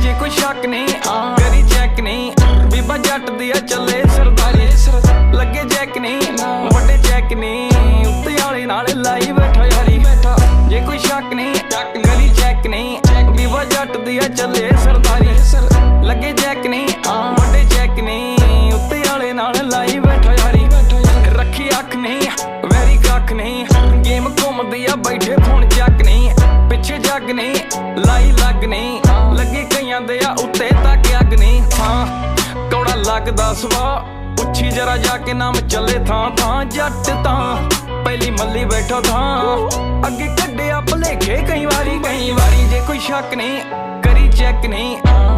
जे कोई शक नहीं करी चेक नहीं बीबा जट दिया चले सरदारी लगे चेक नहीं बड़े चेक नहीं उत्ते वाले नाल लाई बैठा यारी जे कोई शक नहीं करी चेक नहीं बीबा जट दिया चले सरदारी लगे चेक नहीं बड़े चेक नहीं उत्ते वाले नाल लाई बैठा यारी रखी अख नहीं वैरी कख नहीं गेम घूमदी आ बैठे फोन चक नहीं पिछे जग नहीं लाई लग नहीं लगे कईयां दे आ उत्ते तक अग नहीं हाँ कौड़ा लगदा सवा उच्छी जरा जाके नाम चले थां थां जट तां पहली मल्ली बैठो थां अगे कड्डे आ भलेखे कई वारी जे कोई शक नहीं करी चेक नहीं